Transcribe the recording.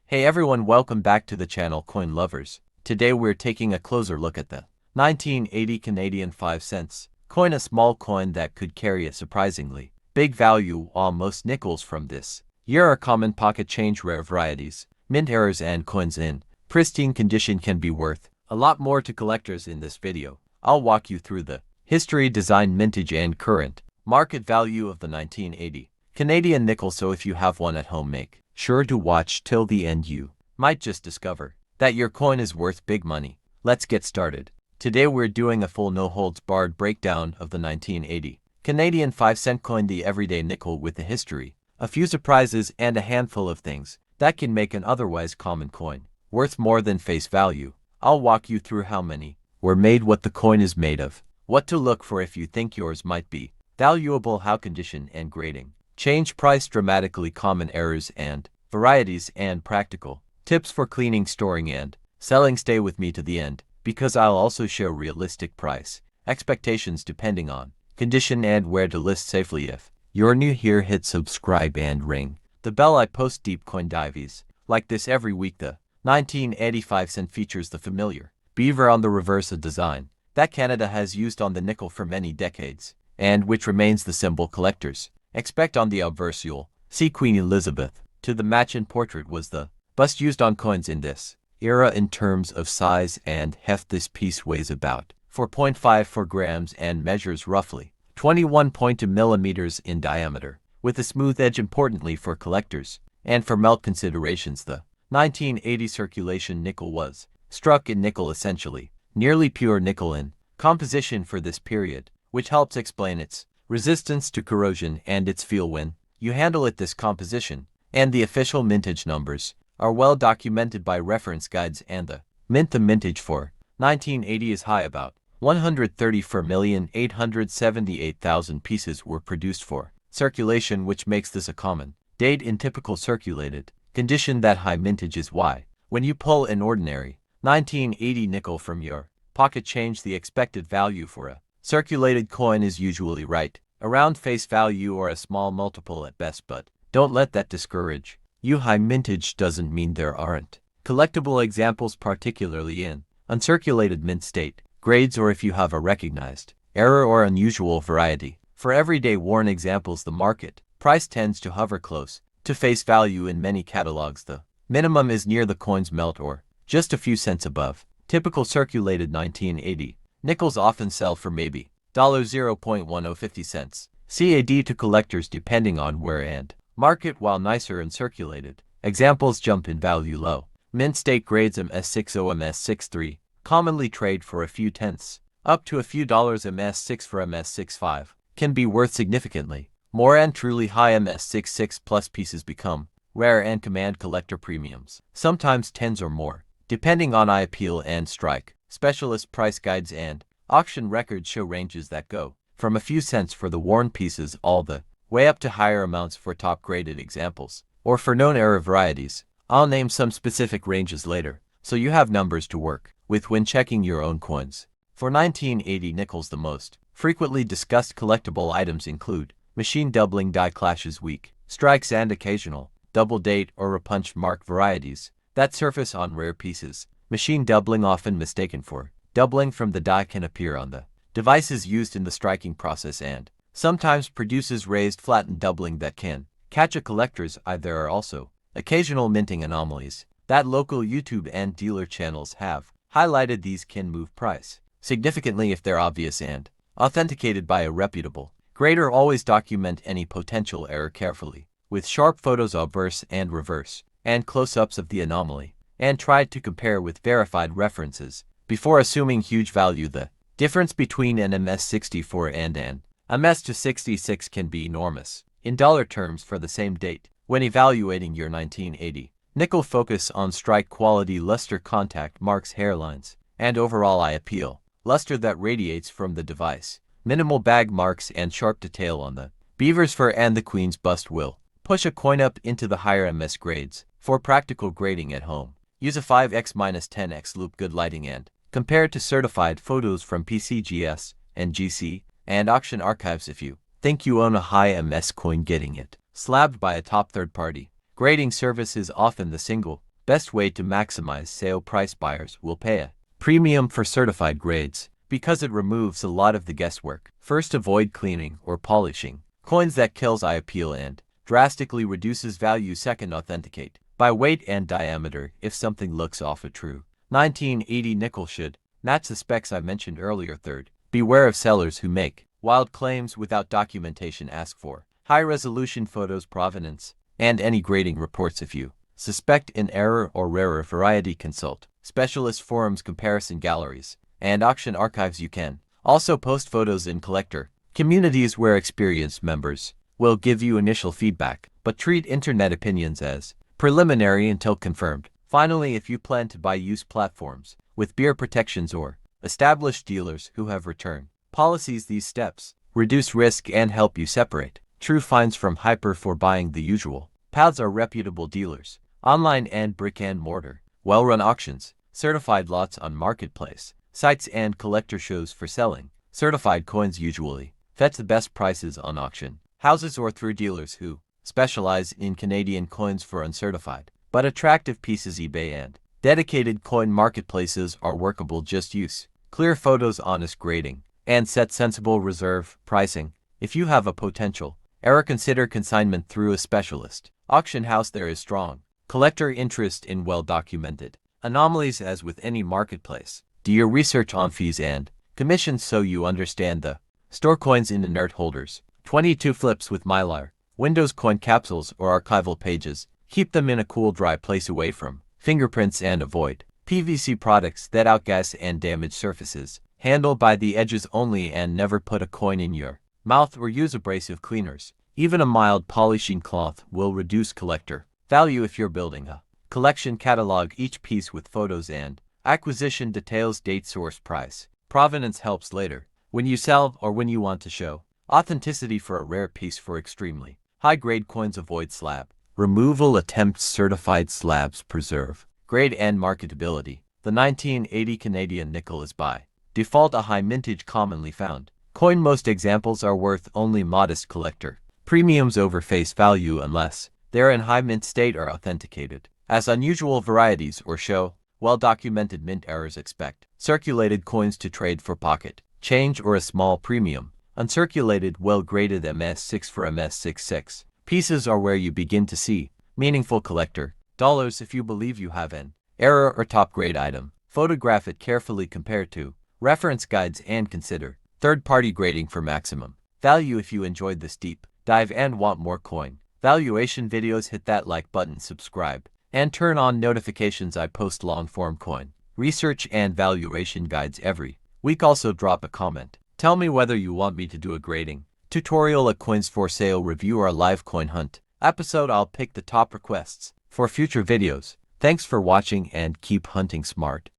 Hey everyone, welcome back to the channel Coin Lovers. Today we're taking a closer look at the 1980 Canadian 5 cents coin, a small coin that could carry a surprisingly big value, while most nickels from this year are common pocket change rare varieties. Mint errors and coins in pristine condition can be worth a lot more to collectors. In this video, I'll walk you through the history, design, mintage, and current market value of the 1980 Canadian nickel, so if you have one at home, make sure to watch till the end. You might just discover that your coin is worth big money. Let's get started. Today we're doing a full no-holds-barred breakdown of the 1980 Canadian 5-cent coin, the everyday nickel, with a history, a few surprises, and a handful of things that can make an otherwise common coin worth more than face value. I'll walk you through how many were made, what the coin is made of, what to look for if you think yours might be valuable, how condition and grading change price dramatically, common errors and varieties, and practical tips for cleaning, storing, and selling. Stay with me to the end, because I'll also share realistic price expectations depending on condition and where to list safely. If you're new here, hit subscribe and ring the bell. I post deep coin dives like this every week. The 1985 cent features the familiar beaver on the reverse, a design that Canada has used on the nickel for many decades, and which remains the symbol collectors expect on the obverse. You'll see Queen Elizabeth to the match, and portrait was the bust used on coins in this era. In terms of size and heft, this piece weighs about 4.54 grams and measures roughly 21.2 millimeters in diameter, with a smooth edge. Importantly for collectors and for melt considerations, the 1980 circulation nickel was struck in nickel, essentially nearly pure nickel in composition for this period, which helps explain its resistance to corrosion and its feel when you handle it. This composition and the official mintage numbers are well documented by reference guides, and the mintage for 1980 is high. About 134,878,000 pieces were produced for circulation, which makes this a common date in typical circulated condition. That high mintage is why, when you pull an ordinary 1980 nickel from your pocket change, the expected value for a circulated coin is usually right around face value or a small multiple at best. But don't let that discourage you. High mintage doesn't mean there aren't collectible examples, particularly in uncirculated mint state grades, or if you have a recognized error or unusual variety. For everyday worn examples, the market price tends to hover close to face value. In many catalogs, the minimum is near the coin's melt or just a few cents above. Typical circulated 1980 nickels often sell for maybe $0.1050 CAD to collectors, depending on where and market, while nicer uncirculated examples jump in value. Low mint state grades MS60, MS63 commonly trade for a few tenths up to a few dollars. MS6 for MS65 can be worth significantly more, and truly high MS66 plus pieces become rare and command collector premiums, sometimes tens or more, depending on eye appeal and strike. Specialist price guides and auction records show ranges that go from a few cents for the worn pieces all the way up to higher amounts for top graded examples or for known error varieties. I'll name some specific ranges later, so you have numbers to work with when checking your own coins. For 1980 nickels, the most frequently discussed collectible items include machine doubling, die clashes, weak strikes, and occasional double date or repunch mark varieties that surface on rare pieces. Machine doubling, often mistaken for doubling from the die, can appear on the devices used in the striking process and sometimes produces raised, flattened doubling that can catch a collector's eye. There are also occasional minting anomalies that local YouTube and dealer channels have highlighted. These can move price significantly if they're obvious and authenticated by a reputable grader. Always document any potential error carefully with sharp photos, obverse and reverse, and close-ups of the anomaly, and try to compare with verified references before assuming huge value. The difference between an MS64 and an MS266 can be enormous in dollar terms for the same date. When evaluating your 1980 nickel, focus on strike quality, luster, contact marks, hairlines, and overall eye appeal. Luster that radiates from the device, minimal bag marks, and sharp detail on the beaver's fur and the queen's bust will push a coin up into the higher MS grades. For practical grading at home, use a 5x-10x loupe, good lighting, and compare to certified photos from PCGS and GC and auction archives. If you think you own a high MS coin, getting it slabbed by a top third-party grading service is often the single Best way to maximize sale price: buyers will pay a premium for certified grades because it removes a lot of the guesswork. First, avoid cleaning or polishing coins that kills eye appeal and drastically reduces value. Second, authenticate by weight and diameter if something looks off. A true 1980 nickel should match the specs I mentioned earlier. Third, beware of sellers who make wild claims without documentation. Ask for high-resolution photos, provenance, and any grading reports. If you suspect an error or rarer variety, consult specialist forums, comparison galleries, and auction archives. You can also post photos in collector communities where experienced members will give you initial feedback, but treat internet opinions as preliminary until confirmed. Finally, if you plan to buy used platforms with beer protections or established dealers who have return policies, these steps reduce risk and help you separate true finds from hyper. For buying the usual paths are reputable dealers, online and brick and mortar, well-run auctions, certified lots on marketplace sites, and collector shows. For selling certified coins, usually fetch the best prices on auction houses or through dealers who specialize in Canadian coins. For uncertified but attractive pieces, eBay and dedicated coin marketplaces are workable. Just use clear photos, honest grading, and set sensible reserve pricing. If you have a potential error, consider consignment through a specialist auction house. There is strong collector interest in well-documented anomalies. As with any marketplace, do your research on fees and commissions so you understand the store coins in inert holders. 22 flips with Mylar, Windows coin capsules, or archival pages. Keep them in a cool, dry place away from fingerprints and avoid PVC products that outgas and damage surfaces. Handle by the edges only and never put a coin in your mouth or use abrasive cleaners. Even a mild polishing cloth will reduce collector value. If you're building a collection, catalog each piece with photos and acquisition details, date, source, price. Provenance helps later when you sell or when you want to show authenticity for a rare piece. For extremely high-grade coins, avoid slab removal attempts. Certified slabs preserve grade and marketability. The 1980 Canadian nickel is by default a high mintage, commonly found coin. Most examples are worth only modest collector premiums over face value unless they're in high mint state or authenticated as unusual varieties or show well-documented mint errors. Expect circulated coins to trade for pocket change or a small premium. Uncirculated, well-graded MS6 for MS66 pieces are where you begin to see meaningful collector dollars. If you believe you have an error or top-grade item, photograph it carefully, compare to reference guides, and consider third-party grading for maximum value. If you enjoyed this deep dive and want more coin valuation videos, hit that like button, subscribe, and turn on notifications. I post long-form coin research and valuation guides every week. Also drop a comment. Tell me whether you want me to do a grading tutorial, a coins for sale review, or a live coin hunt episode. I'll pick the top requests for future videos. Thanks for watching and keep hunting smart.